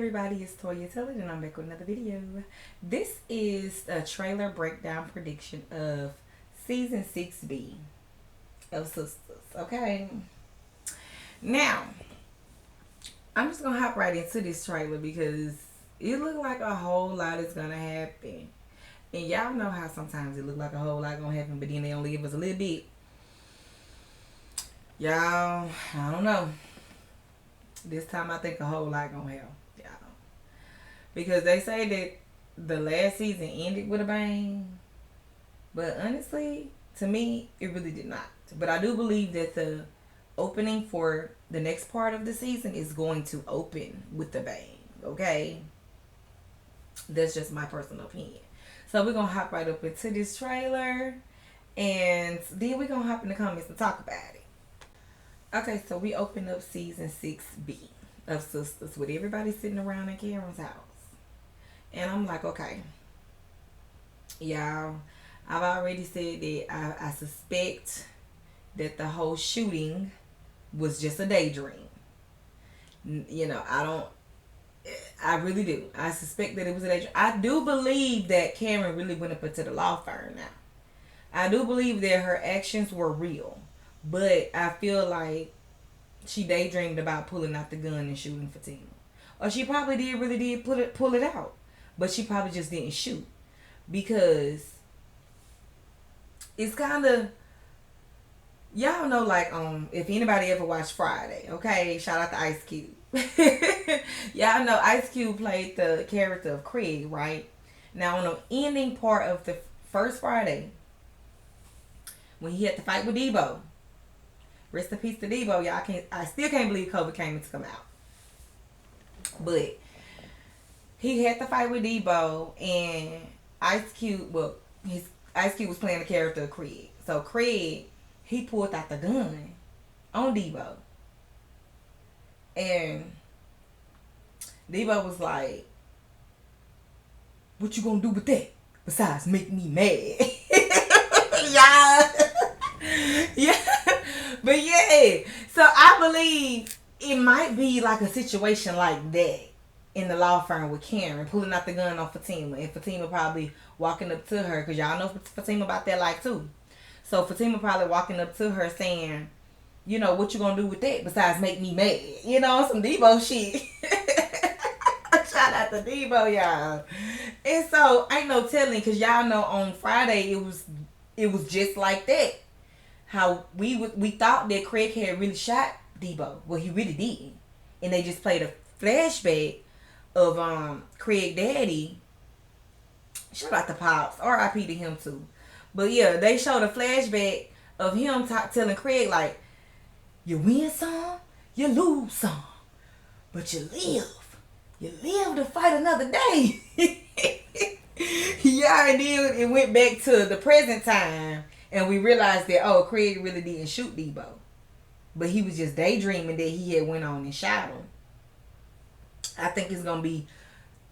everybody, it's Toya Tillett and I'm back with another video. This is a trailer breakdown prediction of season 6B of Sistas. Okay. Now, I'm just gonna hop right into this trailer because it looked like a whole lot is gonna happen. And y'all know how sometimes it look like a whole lot gonna happen, but then they only give us a little bit. Y'all, I don't know. This time I think a whole lot gonna happen. Y'all. Because they say that the last season ended with a bang. But honestly, to me, it really did not. But I do believe that the opening for the next part of the season is going to open with a bang. Okay? That's just my personal opinion. So we're going to hop right up into this trailer. And then we're going to hop in the comments and talk about it. Okay, so we open up season 6B of Sistas with everybody sitting around in Karen's house. And I'm like, okay, y'all, I've already said that I suspect that the whole shooting was just a daydream. You know, I really do. I suspect that it was a daydream. I do believe that Karen really went up into the law firm now. I do believe that her actions were real. But I feel like she daydreamed about pulling out the gun and shooting Fatima. Or she probably really did pull it out. But she probably just didn't shoot. Because it's kind of, y'all know, like, if anybody ever watched Friday, okay? Shout out to Ice Cube. Y'all know Ice Cube played the character of Craig, right? Now, on the ending part of the first Friday, when he had to fight with Debo, rest in peace to Debo, y'all. I still can't believe COVID came to come out. But he had to fight with Debo, and Ice Cube was playing the character of Craig. So Craig, he pulled out the gun on Debo. And Debo was like, "What you gonna do with that? Besides make me mad?" Yeah. But yeah, so I believe it might be like a situation like that in the law firm with Karen pulling out the gun on Fatima, and Fatima probably walking up to her, because y'all know Fatima about that life too. So Fatima probably walking up to her saying, you know, "What you gonna do with that besides make me mad?" You know, some Debo shit. Shout out to Debo, y'all. And so ain't no telling, because y'all know on Friday it was just like that. How we thought that Craig had really shot Debo. Well, he really didn't. And they just played a flashback of Craig daddy. Shout out to Pops. R.I.P. to him too. But yeah, they showed a flashback of him telling Craig, like, "You win some, you lose some. But you live. You live to fight another day." Yeah, and then it went back to the present time. And we realized that, oh, Craig really didn't shoot Debo. But he was just daydreaming that he had went on and shot him. I think it's going to be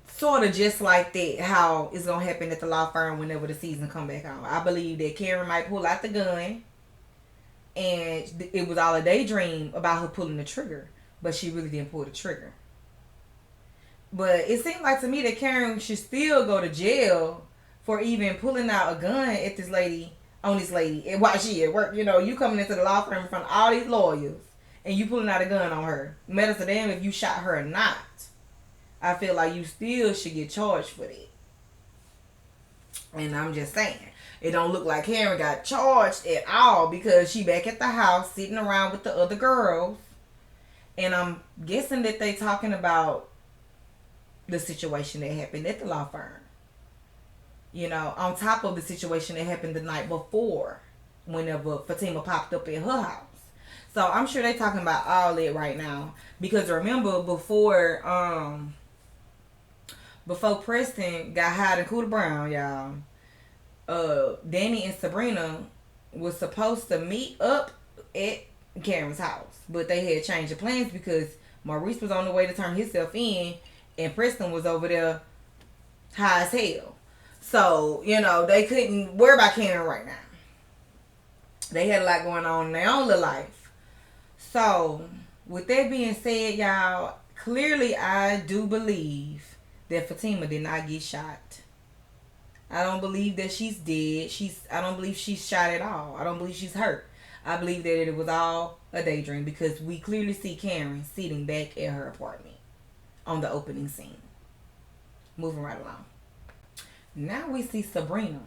sort of just like that, how it's going to happen at the law firm whenever the season come back on. I believe that Karen might pull out the gun. And it was all a daydream about her pulling the trigger. But she really didn't pull the trigger. But it seemed like to me that Karen should still go to jail for even pulling out a gun at this lady. On this lady, and while she at work, you know, you coming into the law firm in front of all these lawyers, and you pulling out a gun on her. Matters to them if you shot her or not. I feel like you still should get charged for that. And I'm just saying, it don't look like Karen got charged at all, because she back at the house sitting around with the other girls, and I'm guessing that they talking about the situation that happened at the law firm. You know, on top of the situation that happened the night before, whenever Fatima popped up at her house. So I'm sure they're talking about all that right now. Because remember, before Preston got hired in Cooter Brown, y'all, Danny and Sabrina was supposed to meet up at Karen's house. But they had changed the plans because Maurice was on the way to turn himself in, and Preston was over there high as hell. So, you know, they couldn't worry about Karen right now. They had a lot going on in their own little life. So, with that being said, y'all, clearly I do believe that Fatima did not get shot. I don't believe that she's dead. I don't believe she's shot at all. I don't believe she's hurt. I believe that it was all a daydream because we clearly see Karen sitting back at her apartment on the opening scene. Moving right along. Now we see Sabrina.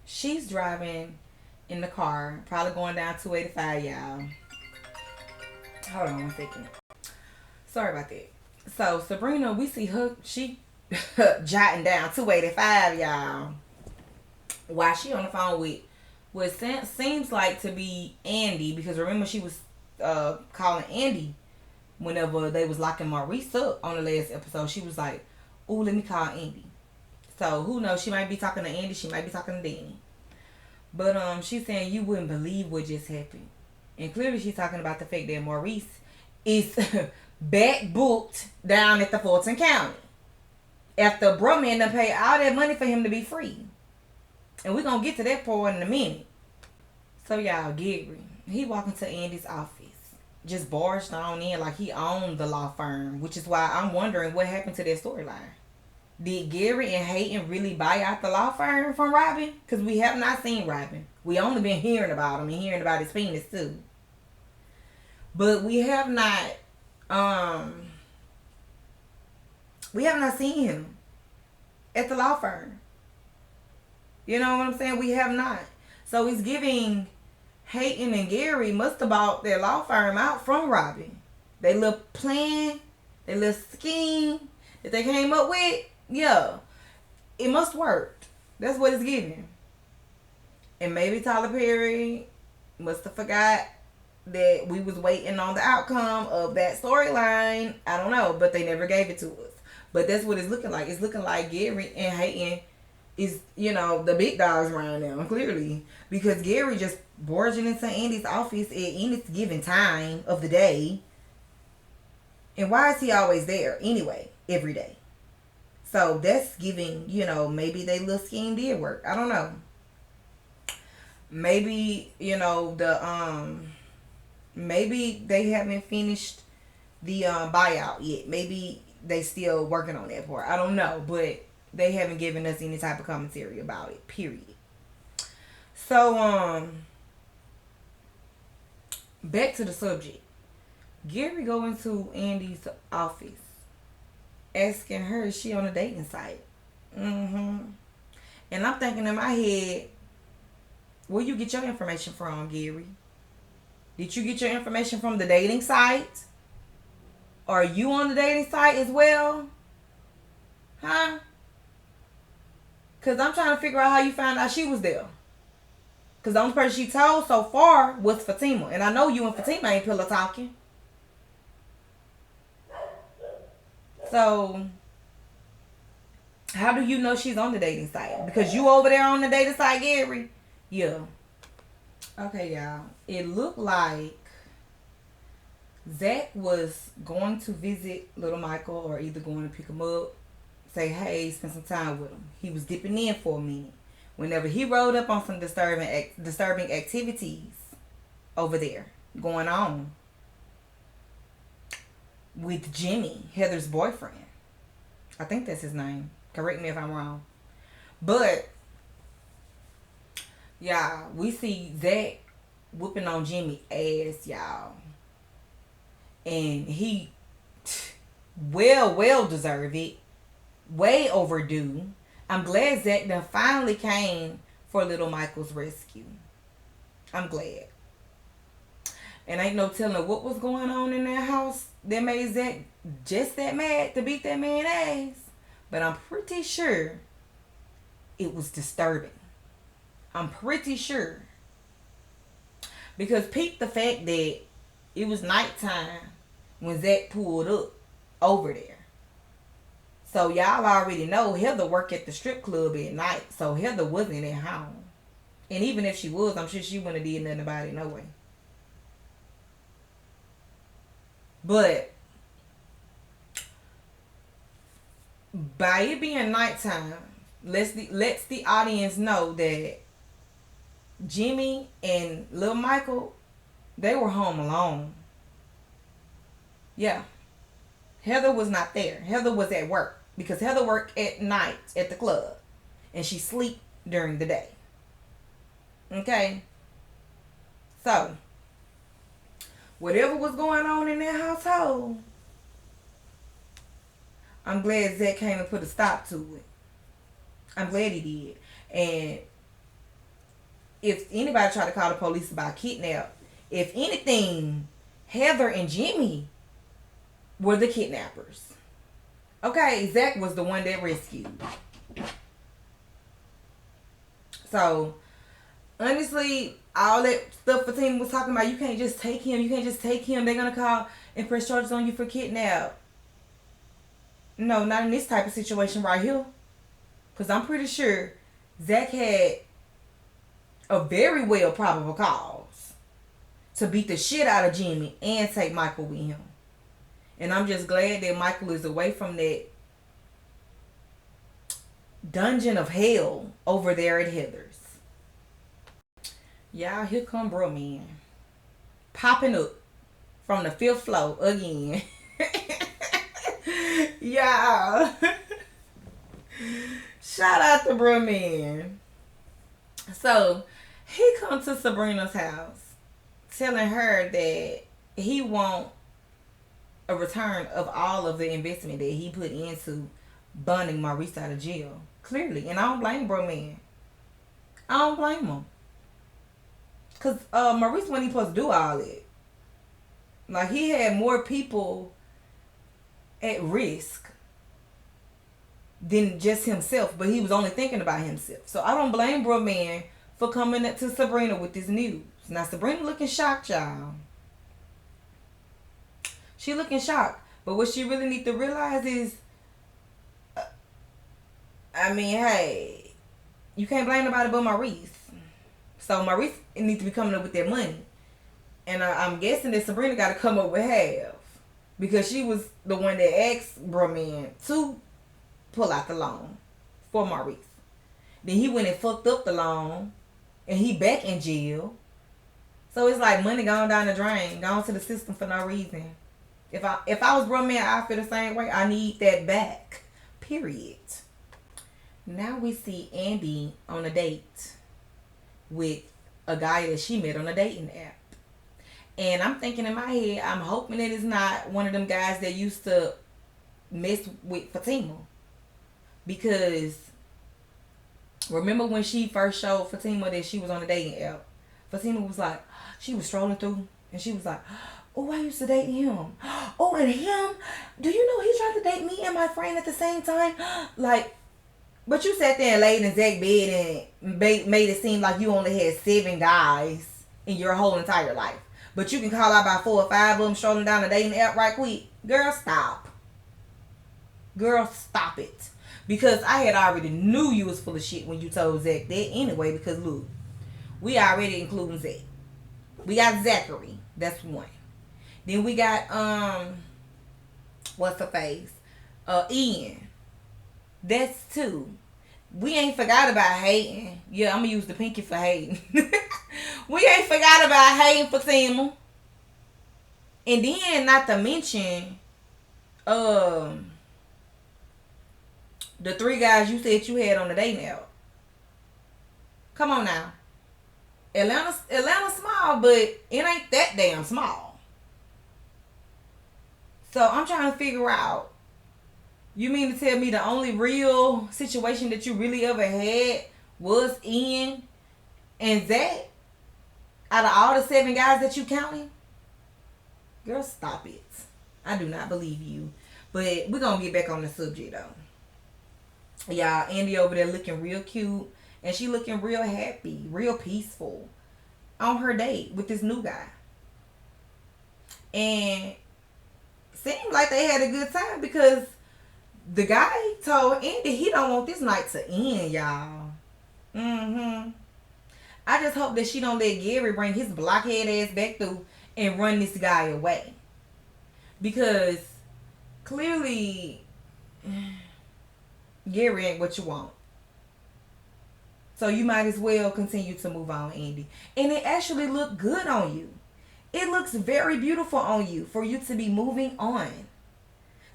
She's driving in the car, probably going down 285, y'all. Hold on one second. Sorry about that. So Sabrina, we see her, she jotting down 285, y'all. While she on the phone with what seems like to be Andy, because remember she was calling Andy whenever they was locking Maurice up on the last episode. She was like, "Ooh, let me call Andy." So who knows? She might be talking to Andy. She might be talking to Danny. But she's saying you wouldn't believe what just happened, and clearly she's talking about the fact that Maurice is back booked down at the Fulton County after Brumman done paid all that money for him to be free. And we're going to get to that part in a minute. So, y'all, Gary, he walked into Andy's office. Just barged on in like he owned the law firm. Which is why I'm wondering what happened to that storyline. Did Gary and Hayden really buy out the law firm from Robin? Because we have not seen Robin. We only been hearing about him and hearing about his penis, too. But we have not seen him at the law firm. You know what I'm saying? We have not. So he's giving Hayden and Gary must have bought their law firm out from Robin. They little plan, their little scheme that they came up with, yeah, it must work. That's what it's giving. And maybe Tyler Perry must have forgot that we was waiting on the outcome of that storyline. I don't know, but they never gave it to us. But that's what it's looking like. It's looking like Gary and Hayden is, the big dogs around them, clearly. Because Gary just barging into Andy's office at any given time of the day. And why is he always there anyway, every day? So that's giving, maybe they little scheme did work. I don't know. Maybe, maybe they haven't finished the buyout yet. Maybe they still working on that part. I don't know, but they haven't given us any type of commentary about it, period. So, back to the subject. Gary go into Andy's office, asking her, is she on a dating site? And I'm thinking in my head, where you get your information from, Gary? Did you get your information from the dating site? Are you on the dating site as well? Huh? Because I'm trying to figure out how you found out she was there. Because the only person she told so far was Fatima. And I know you and Fatima ain't pillow talking. So, how do you know she's on the dating site? Because you over there on the dating site, Gary? Yeah. Okay, y'all. It looked like Zach was going to visit little Michael or either going to pick him up, say, hey, spend some time with him. He was dipping in for a minute. Whenever he rolled up on some disturbing activities over there going on with Jimmy, Heather's boyfriend. I think that's his name. Correct me if I'm wrong. But, y'all, we see Zach whooping on Jimmy ass, y'all. And he well deserved it. Way overdue. I'm glad Zach done finally came for little Michael's rescue. I'm glad. And ain't no telling what was going on in that house that made Zach just that mad to beat that man's ass. But I'm pretty sure it was disturbing. I'm pretty sure. Because peep the fact that it was nighttime when Zach pulled up over there. So y'all already know Heather worked at the strip club at night. So Heather wasn't at home. And even if she was, I'm sure she wouldn't have did nothing about it no way. But by it being nighttime, lets the audience know that Jimmy and little Michael, they were home alone. Yeah. Heather was not there. Heather was at work because Heather worked at night at the club and she sleep during the day. Okay? So, whatever was going on in that household, I'm glad Zach came and put a stop to it. I'm glad he did. And if anybody tried to call the police about kidnap, if anything, Heather and Jimmy were the kidnappers. Okay, Zach was the one that rescued. So, honestly, all that stuff Fatima was talking about, you can't just take him, they're going to call and press charges on you for kidnap. No, not in this type of situation right here. Because I'm pretty sure Zach had a very well probable cause to beat the shit out of Jimmy and take Michael with him. And I'm just glad that Michael is away from that dungeon of hell over there at Heather's. Y'all, here come bro man. Popping up from the 5th floor again. Y'all. Shout out to bro man. So, he come to Sabrina's house telling her that he want a return of all of the investment that he put into bonding Maurice out of jail. Clearly. And I don't blame bro man. I don't blame him. Because Maurice wasn't even supposed to do all that. Like, he had more people at risk than just himself. But he was only thinking about himself. So I don't blame bro man for coming up to Sabrina with this news. Now, Sabrina looking shocked, y'all. She looking shocked. But what she really need to realize is, hey, you can't blame nobody but Maurice. So Maurice needs to be coming up with that money. And I'm guessing that Sabrina got to come up with half. Because she was the one that asked bro man to pull out the loan for Maurice. Then he went and fucked up the loan. And he back in jail. So it's like money gone down the drain. Gone to the system for no reason. If I was bro man, I feel the same way. I need that back. Period. Now we see Andy on a date with a guy that she met on a dating app. And I'm thinking in my head, I'm hoping that it's not one of them guys that used to mess with Fatima. Because remember when she first showed Fatima that she was on a dating app? Fatima was like, she was strolling through and she was like, oh, I used to date him. Oh, and him? Do you know he tried to date me and my friend at the same time? Like, but you sat there and laid in Zach's bed and made it seem like you only had 7 guys in your whole entire life. But you can call out about 4 or 5 of them strolling down the dating app right quick. Girl, stop. Girl, stop it. Because I had already knew you was full of shit when you told Zach that anyway. Because look, we already including Zach. We got Zachary. That's one. Then we got, what's her face? Ian. That's 2. We ain't forgot about Hayden. Yeah, I'm going to use the pinky for Hayden. We ain't forgot about Hayden Fatima. And then, not to mention, the 3 guys you said you had on the dating app. Come on now. Atlanta's small, but it ain't that damn small. So I'm trying to figure out, you mean to tell me the only real situation that you really ever had was Ian and Zach? Out of all the 7 guys that you counting? Girl, stop it. I do not believe you. But we're going to get back on the subject though. Y'all, Andy over there looking real cute. And she looking real happy, real peaceful on her date with this new guy. And seemed like they had a good time because the guy told Andy he don't want this night to end, y'all. I just hope that she don't let Gary bring his blockhead ass back through and run this guy away. Because clearly Gary ain't what you want. So you might as well continue to move on, Andy. And it actually looked good on you. It looks very beautiful on you for you to be moving on.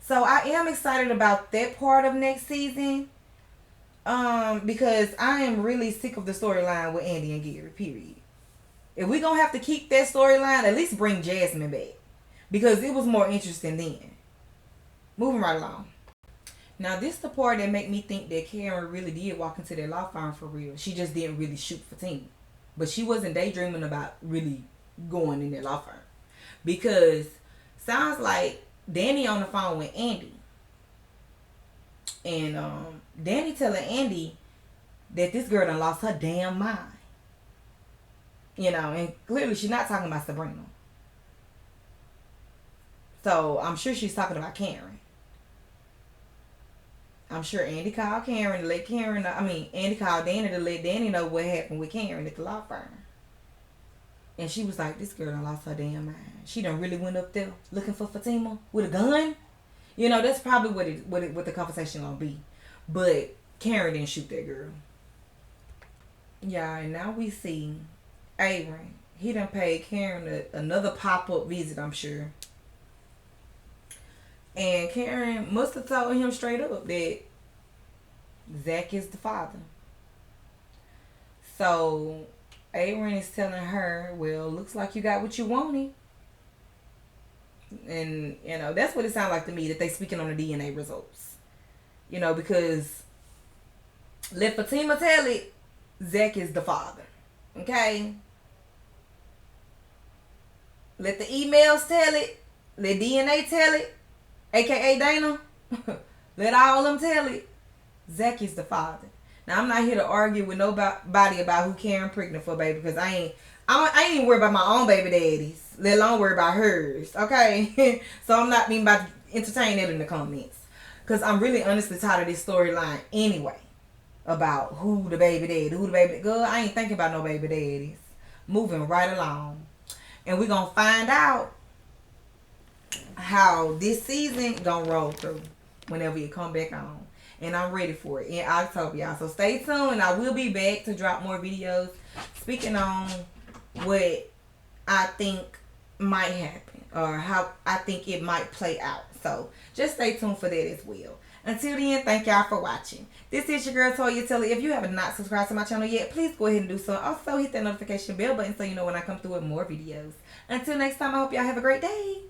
So I am excited about that part of next season. Because I am really sick of the storyline with Andy and Gary, period. If we gonna have to keep that storyline, at least bring Jasmine back. Because it was more interesting then. Moving right along. Now this the part that make me think that Karen really did walk into that law firm for real. She just didn't really shoot for Tina. But she wasn't daydreaming about really going in that law firm. Because sounds like Danny on the phone with Andy. And Danny telling Andy that this girl done lost her damn mind. You know, and clearly she's not talking about Sabrina. So I'm sure she's talking about Karen. I'm sure Andy called Karen to let Karen know. Andy called Danny to let Danny know what happened with Karen at the law firm. And she was like, this girl done lost her damn mind. She done really went up there looking for Fatima with a gun. You know, that's probably what the conversation gonna be. But Karen didn't shoot that girl. Yeah, and now we see Aaron. He done paid Karen another pop-up visit, I'm sure. And Karen must have told him straight up that Zach is the father. So Aaron is telling her, well, looks like you got what you wanted. And, you know, that's what it sounds like to me, that they speaking on the DNA results. You know, because let Fatima tell it, Zach is the father. Okay? Let the emails tell it. Let DNA tell it. AKA Dana. Let all of them tell it. Zach is the father. Now, I'm not here to argue with nobody about who Karen pregnant for, baby, because I ain't even worried about my own baby daddies, let alone worry about hers, okay? So I'm not even about to entertain that in the comments, because I'm really honestly tired of this storyline anyway, about who the baby daddy, girl, I ain't thinking about no baby daddies. Moving right along. And we're going to find out how this season gonna roll through whenever you come back on. And I'm ready for it in October, y'all. So stay tuned. I will be back to drop more videos speaking on what I think might happen or how I think it might play out. So just stay tuned for that as well. Until then, thank y'all for watching. This is your girl Toya Telly. If you have not subscribed to my channel yet, please go ahead and do so. Also hit that notification bell button so you know when I come through with more videos. Until next time, I hope y'all have a great day.